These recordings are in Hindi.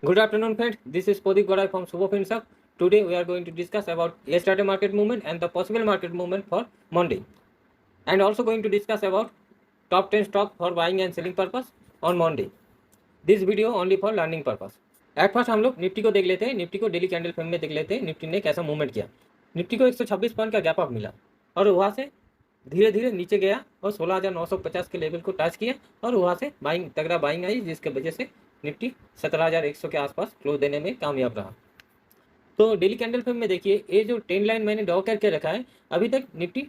Good afternoon, friends. This is Pradeep Gorai from Subho FinServ. Today we are going to discuss about yesterday market movement and the possible market movement for Monday, and also going to discuss about top 10 stock for buying and selling purpose on Monday. This video only for learning purpose. At first हम लोग निफ्टी को देख लेते हैं। निफ्टी को डेली कैंडल फ्रेम में देख लेते हैं निफ्टी ने कैसा मूवमेंट किया। निफ्टी को 126 पॉइंट का गैप अप मिला और वहाँ से धीरे धीरे नीचे गया और 16,950 के लेवल को टच किया और वहाँ से बाइंग तगड़ा बाइंग आई, जिसके वजह से निफ्टी 17,100 के आसपास क्लोज देने में कामयाब रहा। तो डेली कैंडल फ्रेम में देखिए, ये जो ट्रेंड लाइन मैंने ड्रॉ करके रखा है, अभी तक निफ्टी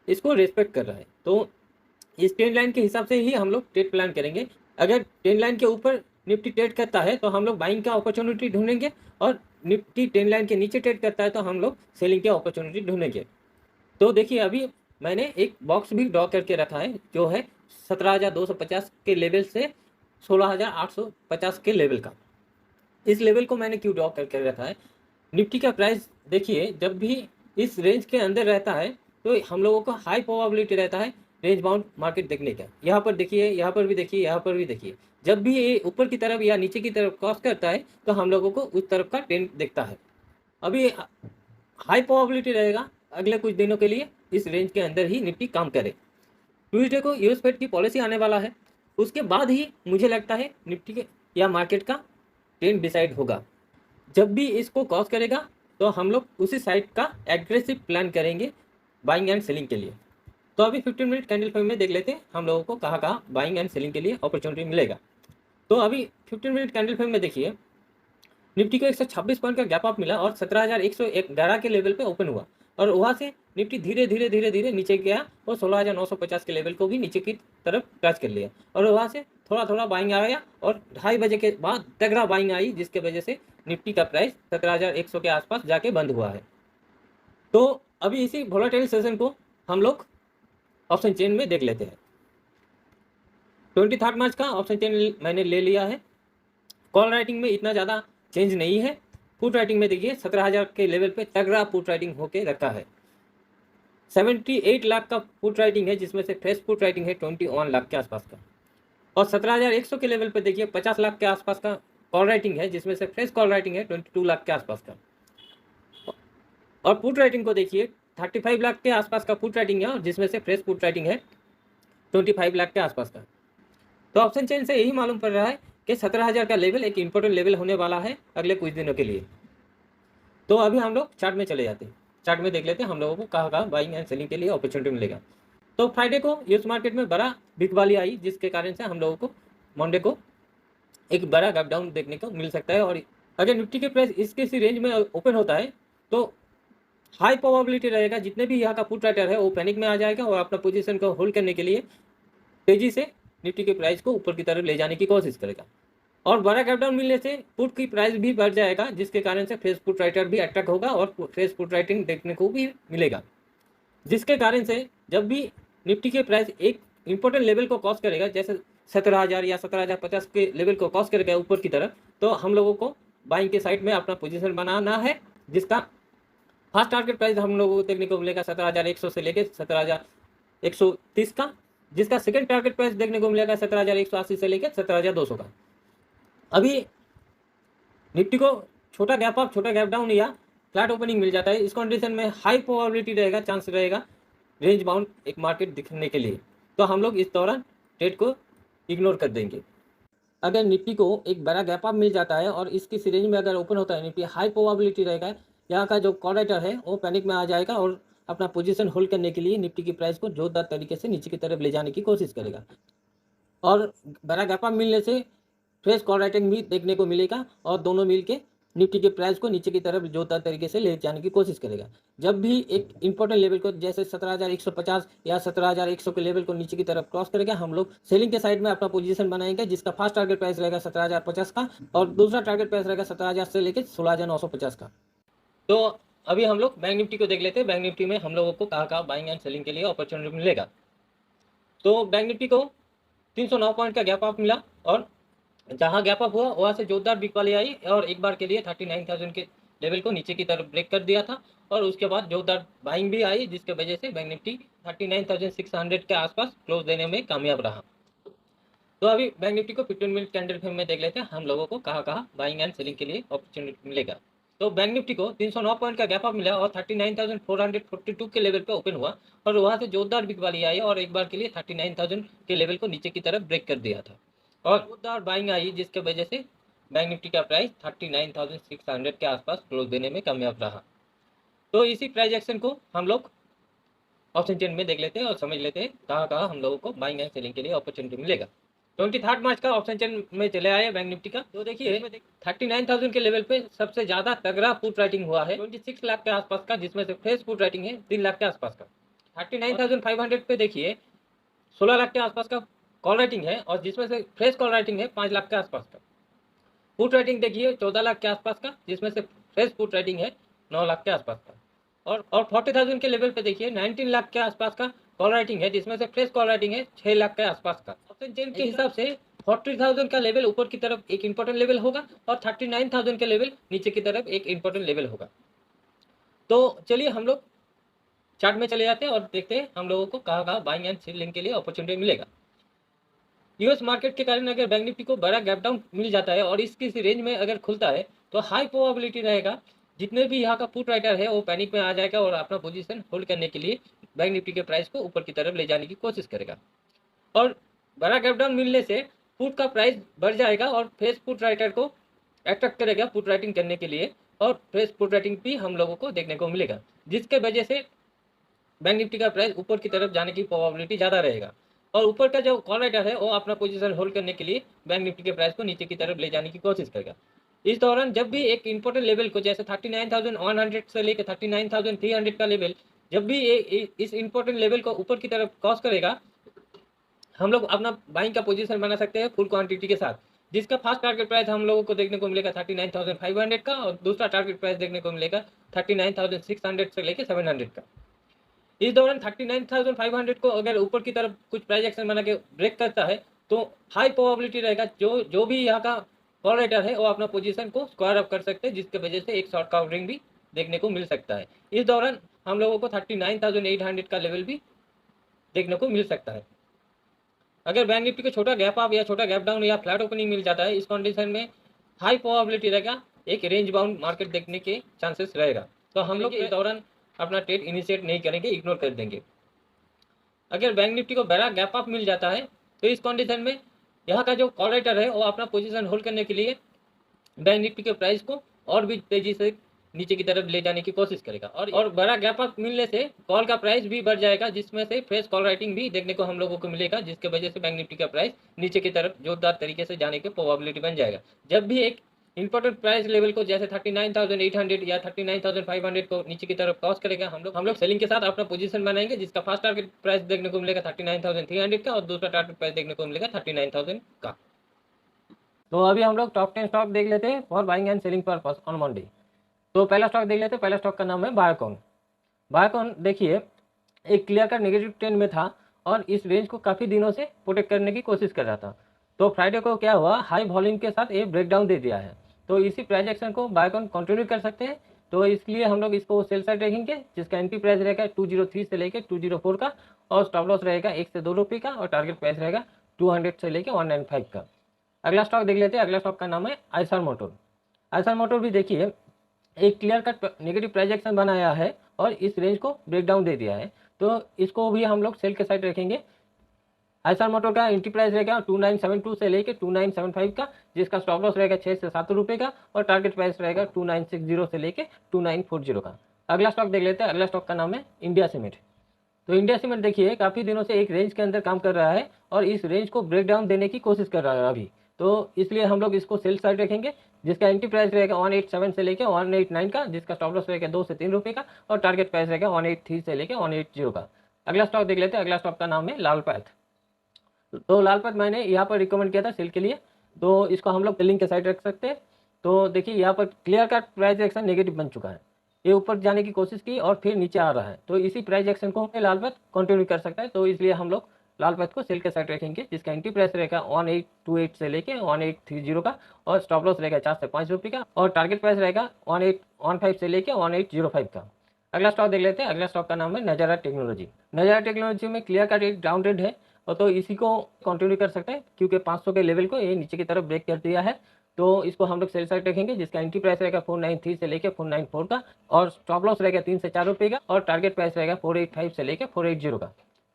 इसको रेस्पेक्ट कर रहा है। तो इस ट्रेंड लाइन के हिसाब से ही हम लोग ट्रेड प्लान करेंगे। अगर ट्रेंड लाइन के ऊपर निफ्टी ट्रेड करता है तो हम लोग बाइंग का अपॉर्चुनिटी ढूंढेंगे, और निफ्टी ट्रेंड लाइन के नीचे ट्रेड करता है तो हम लोग सेलिंग की अपॉर्चुनिटी ढूंढेंगे। तो देखिए, अभी मैंने एक बॉक्स भी ड्रॉ करके रखा है जो है 17,250 के लेवल से 16,850 के लेवल का। इस लेवल को मैंने क्यों ड्रॉ करके रखा है? निफ्टी का प्राइस देखिए, जब भी इस रेंज के अंदर रहता है तो हम लोगों को हाई प्रोबेबिलिटी रहता है रेंज बाउंड मार्केट देखने का। यहाँ पर देखिए, यहाँ पर भी देखिए, यहाँ पर भी देखिए, जब भी ये ऊपर की तरफ या नीचे की तरफ क्रॉस करता है तो हम लोगों को उस तरफ का ट्रेंड दिखता है। अभी हाई प्रोबेबिलिटी रहेगा अगले कुछ दिनों के लिए इस रेंज के अंदर ही निफ्टी काम करे। ट्यूसडे को यूएस फेड की पॉलिसी आने वाला है, उसके बाद ही मुझे लगता है निफ्टी के या मार्केट का ट्रेंड डिसाइड होगा। जब भी इसको क्रॉस करेगा तो हम लोग उसी साइड का एग्रेसिव प्लान करेंगे बाइंग एंड सेलिंग के लिए। तो अभी 15 मिनट कैंडल फ्रेम में देख लेते हैं हम लोगों को कहाँ कहाँ बाइंग एंड सेलिंग के लिए अपॉर्चुनिटी मिलेगा। तो अभी 15 मिनट कैंडल फ्रेम में देखिए, निफ्टी को 126 पॉइंट का गैप अप मिला और 17,111 के लेवल पे ओपन हुआ और वहाँ से निफ्टी धीरे धीरे धीरे धीरे नीचे गया और 16,950 के लेवल को भी नीचे की तरफ टच कर लिया और वहाँ से थोड़ा थोड़ा बाइंग आया और 2:30 बजे के बाद तगड़ा बाइंग आई, जिसके वजह से निफ्टी का प्राइस 17,100 के आसपास जाके बंद हुआ है। तो अभी इसी वोलेटाइल सेशन को हम लोग ऑप्शन चेन में देख लेते हैं। 23 मार्च का ऑप्शन चेन मैंने ले लिया है। कॉल राइटिंग में इतना ज़्यादा चेंज नहीं है। पुट राइटिंग में देखिए 17,000 के लेवल पे तगड़ा पुट राइटिंग होके रखा है। 78 लाख का पुट राइटिंग है, जिसमें से फ्रेश पुट राइटिंग है 21 लाख के आसपास का, और 17,100 के लेवल पे देखिए 50 लाख के आसपास का कॉल राइटिंग है, जिसमें से फ्रेश कॉल राइटिंग है 22 लाख के आसपास का। और पुट राइटिंग को देखिए 35 लाख के आसपास का पुट राइटिंग है, और जिसमें से फ्रेश पुट राइटिंग है 25 लाख के आसपास का। तो ऑप्शन चेन से यही मालूम पड़ रहा है कि 17,000 का लेवल एक इंपॉर्टेंट लेवल होने वाला है अगले कुछ दिनों के लिए। तो अभी हम लोग चार्ट में चले जाते हैं। चार्ट में देख लेते हैं हम लोगों को कहाँ कहाँ बाइंग एंड सेलिंग के लिए अपॉर्चुनिटी मिलेगा। तो फ्राइडे को यूएस मार्केट में बड़ा बिग वाली आई, जिसके कारण से हम लोगों को मंडे को एक बड़ा गैप डाउन देखने को मिल सकता है। और अगर निफ्टी के प्राइस इसके इसी रेंज में ओपन होता है तो हाई प्रोबेबिलिटी रहेगा जितने भी यहाँ का पुट राइटर है वो पैनिक में आ जाएगा और अपना पोजीशन को होल्ड करने के लिए तेजी से निफ्टी के प्राइस को ऊपर की तरफ ले जाने की कोशिश करेगा। और बड़ा गैप डाउन मिलने से पुट की प्राइस भी बढ़ जाएगा, जिसके कारण से फ्रेश पुट राइटर भी अट्रैक्ट होगा और फ्रेश पुट राइटिंग देखने को भी मिलेगा, जिसके कारण से जब भी निफ्टी के प्राइस एक इंपॉर्टेंट लेवल को क्रॉस करेगा, जैसे 17,000 या 17,050 के लेवल को क्रॉस करेगा ऊपर की तरफ, तो हम लोगों को बाइंग के साइड में अपना पोजीशन बनाना है, जिसका फर्स्ट टारगेट प्राइस हम लोगों को देखने को मिलेगा 17,100 से लेकर 17,130 का, जिसका सेकंड टारगेट प्राइस देखने को मिलेगा 17,180 से लेकर 17,200 का। अभी निफ्टी को छोटा गैप अप, छोटा गैप डाउन या फ्लैट ओपनिंग मिल जाता है, इस कंडीशन में हाई प्रोबेबिलिटी रहेगा, चांस रहेगा रेंज बाउंड एक मार्केट दिखने के लिए। तो हम लोग इस दौरान ट्रेड को इग्नोर कर देंगे। अगर निफ्टी को एक बड़ा गैप अप मिल जाता है और इसकी रेंज में अगर ओपन होता है निफ्टी, हाई प्रोबेबिलिटी रहेगा यहाँ का जो कॉल राइटर है वो पैनिक में आ जाएगा और अपना पोजीशन होल्ड करने के लिए निफ्टी की प्राइस को जोरदार तरीके से नीचे की तरफ ले जाने की कोशिश करेगा। और बड़ा गैप अप मिलने से फ्रेश कॉल राइटिंग भी देखने को मिलेगा और दोनों मिलके निफ्टी के प्राइस को नीचे की तरफ जोरदार तरीके से ले जाने की कोशिश करेगा। जब भी एक इंपॉर्टेंट लेवल को जैसे 17,150 या 17,100 के लेवल को नीचे की तरफ क्रॉस करेगा, हम लोग सेलिंग के साइड में अपना पोजीशन बनाएंगे, जिसका फर्स्ट टारगेट प्राइस रहेगा 17,050 का और दूसरा टारगेट प्राइस रहेगा 17,000 से लेकर 16,950 का। तो अभी हम लोग बैंक निफ्टी को देख लेते हैं। बैंक निफ्टी में हम लोगों को कहाँ कहाँ बाइंग एंड सेलिंग के लिए अपॉर्चुनिटी मिलेगा। तो बैंक निफ्टी को 309 पॉइंट का गैप अप मिला और जहाँ गैप अप हुआ वहाँ से जोरदार बिग वाली आई और एक बार के लिए 39,000 के लेवल को नीचे की तरफ ब्रेक कर दिया था और उसके बाद जोरदार बाइंग भी आई, जिसके वजह से बैंक निफ्टी 39,600 के आसपास क्लोज देने में कामयाब रहा। तो अभी बैंक निफ्टी को 15 मिनट कैंडल फ्रेम में देख लेते हैं हम लोगों को कहाँ कहाँ बाइंग एंड सेलिंग के लिए अपॉर्चुनिटी मिलेगा। तो बैंक निफ्टी को 309 पॉइंट का गैप अप मिला और 39,442 के लेवल पे ओपन हुआ और वहां से जोरदार बिक वाली आई और एक बार के लिए 39,000 के लेवल को नीचे की तरफ ब्रेक कर दिया था और जोरदार बाइंग आई, जिसके वजह से बैंक निफ्टी का प्राइस 39,600 के आसपास क्लोज देने में कामयाब रहा। तो इसी प्राइस एक्शन को हम लोग ऑप्शन चेन में देख लेते हैं और समझ लेते हैं कहाँ कहाँ हम लोगों को बाइंग एंड सेलिंग के लिए अपॉर्चुनिटी मिलेगा। 23 मार्च का ऑप्शन चेन में चले आए बैंक निफ्टी का। तो देखिए 39,000 के लेवल पे सबसे ज्यादा तगड़ा पुट राइटिंग हुआ है 26 लाख के आसपास का, जिसमें से फ्रेश पुट राइटिंग है 3 लाख के आसपास का। 39,500 पे देखिए 16 लाख के आसपास का कॉल राइटिंग है और जिसमें से फ्रेश कॉल राइटिंग है 5 लाख के आसपास का। पुट राइटिंग देखिए 14 लाख के आसपास का, जिसमें से फ्रेश पुट राइटिंग है 9 लाख के आसपास का। और 40,000 के लेवल पे देखिए 19 लाख के आसपास का कॉल राइटिंग है, जिसमें से फ्रेश कॉल राइटिंग है 6 लाख के आसपास का। ऑप्शन चेन के हिसाब से 40,000 का लेवल ऊपर की तरफ एक इंपॉर्टेंट लेवल होगा और 39,000 के लेवल नीचे की तरफ एक इंपॉर्टेंट लेवल होगा। तो चलिए हम लोग चार्ट में चले जाते हैं और देखते हैं हम लोगों को कहाँ कहाँ बाइंग एंड सेलिंग के लिए अपॉर्चुनिटी मिलेगा। यूएस मार्केट के कारण अगर बैंक निफ्टी को बड़ा गैप डाउन मिल जाता है और इसकी रेंज में अगर खुलता है तो हाई प्रोबेबिलिटी रहेगा जितने भी यहाँ का पुट राइटर है वो पैनिक में आ जाएगा और अपना पोजीशन होल्ड करने के लिए बैंक निफ्टी के प्राइस को ऊपर की तरफ ले जाने की कोशिश करेगा। और बड़ा गैप डाउन मिलने से पुट का प्राइस बढ़ जाएगा और फ्रेश पुट राइटर को अट्रैक्ट करेगा पुट राइटिंग करने के लिए और फ्रेश पुट राइटिंग भी हम लोगों को देखने को मिलेगा, जिसके वजह से बैंक निफ्टी का प्राइस ऊपर की तरफ जाने की प्रोबेबिलिटी ज़्यादा रहेगा। और ऊपर का जो कॉल राइटर है वो अपना पोजीशन होल्ड करने के लिए बैंक निफ्टी के प्राइस को नीचे की तरफ ले जाने की कोशिश करेगा। इस दौरान जब भी एक इंपॉर्टेंट लेवल को जैसे 39,100 से लेकर 39,300 का लेवल जब भी इस इंपॉर्टेंट लेवल को ऊपर की तरफ क्रॉस करेगा हम लोग अपना बाइंग का पोजीशन बना सकते हैं फुल क्वांटिटी के साथ, जिसका फर्स्ट टारगेट प्राइस हम लोगों को देखने को मिलेगा 39,500 का और दूसरा टारगेट प्राइस देखने को मिलेगा 39,600 से लेकर 700 का। इस दौरान 39,500 को अगर ऊपर की तरफ कुछ प्राइस एक्शन बना के ब्रेक करता है तो हाई प्रोबेबिलिटी रहेगा जो भी यहाँ का कॉल राइटर है वो अपना पोजीशन को स्क्वायर अप कर सकते हैं, जिसके वजह से एक शॉर्ट काउंटरिंग भी देखने को मिल सकता है। इस दौरान हम लोगों को 39,800 का लेवल भी देखने को मिल सकता है। अगर बैंक निफ्टी को छोटा गैप अप या छोटा गैप डाउन या फ्लैट ओपनिंग मिल जाता है इस कंडीशन में हाई प्रोबेबिलिटी रहेगा एक रेंज बाउंड मार्केट देखने के चांसेस रहेगा। तो हम लोग इस दौरान अपना ट्रेड इनिशिएट नहीं करेंगे, इग्नोर कर देंगे। अगर बैंक निफ्टी को बड़ा गैप अप मिल जाता है तो इस कंडीशन में यहाँ का जो कॉल राइटर है वो अपना पोजीशन होल्ड करने के लिए बैंक निफ्टी के प्राइस को और भी तेजी से नीचे की तरफ ले जाने की कोशिश करेगा और बड़ा गैप अप मिलने से कॉल का प्राइस भी बढ़ जाएगा, जिसमें से फ्रेश कॉल राइटिंग भी देखने को हम लोगों को मिलेगा, जिसके वजह से बैंक निफ्टी का प्राइस नीचे की तरफ जोरदार तरीके से जाने की प्रोबेबिलिटी बन जाएगा। जब भी एक इंपॉर्टेंट प्राइस लेवल को जैसे 39,800 या 39,500 को नीचे की तरफ क्रॉस करेगा हम लोग सेलिंग के साथ अपना पोजीशन बनाएंगे, जिसका फर्स्ट टारगेट प्राइस देखने को मिलेगा 39,300 का और दूसरा टारगेट प्राइस देखने को मिलेगा 39,000 का। तो अभी हम लोग टॉप 10 स्टॉक देख लेते हैं for buying and selling purpose on Monday. तो पहला स्टॉक देख लेते हैं। पहला स्टॉक का नाम है बायोकॉन। बायोकॉन देखिए एक क्लियर कट नेगेटिव ट्रेंड में था और इस रेंज को काफ़ी दिनों से प्रोटेक्ट करने की कोशिश कर रहा था। तो फ्राइडे को क्या हुआ, हाई वॉल्यूम के साथ ये ब्रेकडाउन दे दिया है। तो इसी प्राइस एक्शन को बायोकॉन कंटिन्यू कर सकते हैं, तो इसलिए हम लोग इसको सेल साइड रखेंगे, जिसका एंट्री प्राइस रहेगा 203 से लेकर 204 का और स्टॉप लॉस रहेगा 1 से 2 रुपये का और टारगेट प्राइस रहेगा 200 से लेकर 195 का। अगला स्टॉक देख लेते हैं। अगला स्टॉक का नाम है आइसर मोटर। आइसर मोटर भी देखिए एक clear cut negative price action बनाया है और इस रेंज को ब्रेकडाउन दे दिया है, तो इसको भी हम लोग सेल के साइड रखेंगे। आइसर मोटर का एंट्री प्राइस रहेगा 2972 से लेकर 2975 का, जिसका स्टॉप लॉस रहेगा 6 से 7 रुपये का और टारगेट प्राइस रहेगा 2960 से लेकर 2940 का। अगला स्टॉक देख लेते हैं। अगला स्टॉक का नाम है इंडिया सीमेंट। तो इंडिया सीमेंट देखिए काफ़ी दिनों से एक रेंज के अंदर काम कर रहा है और इस रेंज को ब्रेकडाउन देने की कोशिश कर रहा है अभी, तो इसलिए हम लोग इसको सेल साइड रखेंगे, जिसका एंट्री प्राइस रहेगा 187 से लेकर 189 का, जिसका स्टॉप लॉस रहेगा 2 से 3 रुपये का और टारगेट प्राइस रहेगा 183 से लेकर 180 का। अगला स्टॉक देख लेते हैं। अगला स्टॉक का नाम है लाल पैथ। तो लाल पैथ मैंने यहाँ पर रिकमेंड किया था सेल के लिए, तो इसको हम लोग सेलिंग के साइड रख सकते हैं। तो देखिए यहाँ पर clear cut price action negative बन चुका है, ये ऊपर जाने की कोशिश की और फिर नीचे आ रहा है, तो इसी प्राइस एक्शन को लाल पैथ कंटिन्यू कर सकता है, तो इसलिए हम लोग लाल पैथ को सेल के साइड रखेंगे, जिसका एंट्री प्राइस रहेगा 1828 से लेके 1830 का और स्टॉप लॉस रहेगा 4 से 5 रुपये का और टारगेट प्राइस रहेगा 1815 से लेके 1805 का। अगला स्टॉक देख लेते हैं। अगला स्टॉक का नाम है नजारा टेक्नोलॉजी। नजारा टेक्नोलॉजी में क्लियर कट एक डाउन ट्रेंड है और तो इसी को कंटिन्यू कर सकते हैं, क्योंकि 500 के लेवल को ये नीचे की तरफ ब्रेक कर दिया है। तो इसको हम लोग सेल साइड रखेंगे, जिसका एंट्री प्राइस रहेगा 493 से लेकर 494 का, और स्टॉप लॉस रहेगा 3 से 4 रुपये का, और टारगेट प्राइस रहेगा 485 से लेकर 480 का।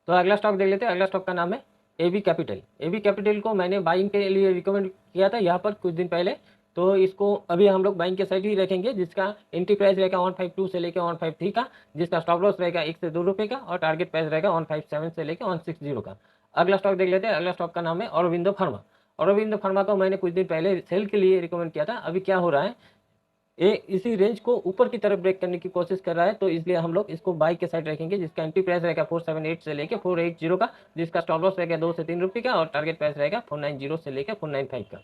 तो अगला स्टॉक देख लेते हैं। अगला स्टॉक का नाम है एबी कैपिटल। एबी कैपिटल को मैंने बाइंग के लिए रिकमेंड किया था यहाँ पर कुछ दिन पहले, तो इसको अभी हम लोग बाइंग के साइड ही रखेंगे, जिसका एंट्री प्राइस रहेगा 152 से लेकर 153 का, जिसका स्टॉप लॉस रहेगा 1 से 2 रुपये का, और टारगेट प्राइस रहेगा 157 से लेकर 160 का। अगला स्टॉक देख लेते हैं। अगला स्टॉक का नाम है औरबिंदो फार्मा। औरबिंदो फार्मा को मैंने कुछ दिन पहले सेल के लिए रिकमेंड किया था। अभी क्या हो रहा है, ये इसी रेंज को ऊपर की तरफ ब्रेक करने की कोशिश कर रहा है, तो इसलिए हम लोग इसको बाई के साइड रखेंगे, जिसका एंट्री प्राइस रहेगा 478 से लेकर 480 का, जिसका स्टॉप लॉस रहेगा 2 से 3 रुपये का, और टारगेट प्राइस रहेगा 490 से लेकर 495 का।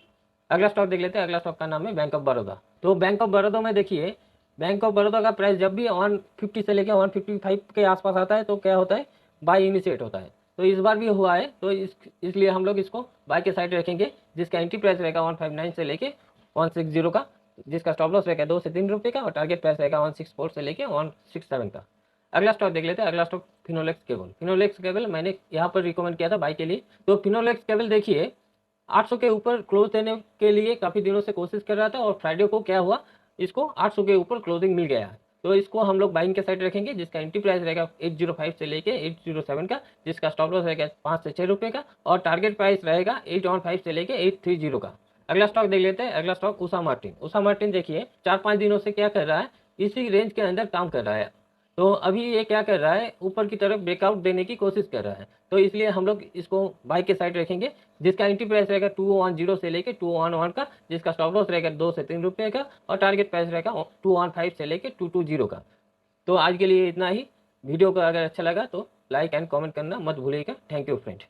अगला स्टॉक देख लेते हैं। अगला स्टॉक का नाम है बैंक ऑफ बड़ौदा। तो बैंक ऑफ बड़ौदा में देखिए, बैंक ऑफ बड़ौदा का प्राइस जब भी 150 से लेकर 155 के आसपास आता है तो क्या होता है, बाई इनिशिएट होता है। तो इस बार भी हुआ है, तो इसलिए हम लोग इसको बाई के साइड रखेंगे, जिसका एंट्री प्राइस रहेगा 159 से लेकर 160 का, जिसका स्टॉप लॉस रहेगा 2 से 3 रुपये का, और टारगेट प्राइस रहेगा 164 से लेकर 167 का। अगला स्टॉक देख लेते हैं। अगला stock Finolex cable. Finolex cable मैंने यहाँ पर रिकमेंड किया था बाई के लिए। तो फिनोलेक्स केबल देखिए 800 के ऊपर क्लोज देने के लिए काफ़ी दिनों से कोशिश कर रहा था, और फ्राइडे को क्या हुआ, इसको 800 के ऊपर क्लोजिंग मिल गया है। तो इसको हम लोग बाइंग के साइड रखेंगे, जिसका एंट्री प्राइस रहेगा 805 से लेके 807 का, जिसका स्टॉप लॉस रहेगा 5 से 6 रुपये का, और टारगेट प्राइस रहेगा 815 से लेके 830 का। अगला स्टॉक देख लेते हैं। अगला stock Usha Martin. Usha Martin देखिए 4-5 दिनों से क्या कर रहा है, इसी रेंज के अंदर काम कर रहा है। तो अभी ये क्या कर रहा है, ऊपर की तरफ ब्रेकआउट देने की कोशिश कर रहा है, तो इसलिए हम लोग इसको बाई के साइड रखेंगे, जिसका एंट्री प्राइस रहेगा 210 से लेकर 211 का, जिसका स्टॉप लॉस रहेगा 2 से 3 रुपये का, और टारगेट प्राइस रहेगा 215 से लेकर 220 का। तो आज के लिए इतना ही। वीडियो को अगर अच्छा लगा तो लाइक एंड कमेंट करना मत भूलिएगा। Thank you friend.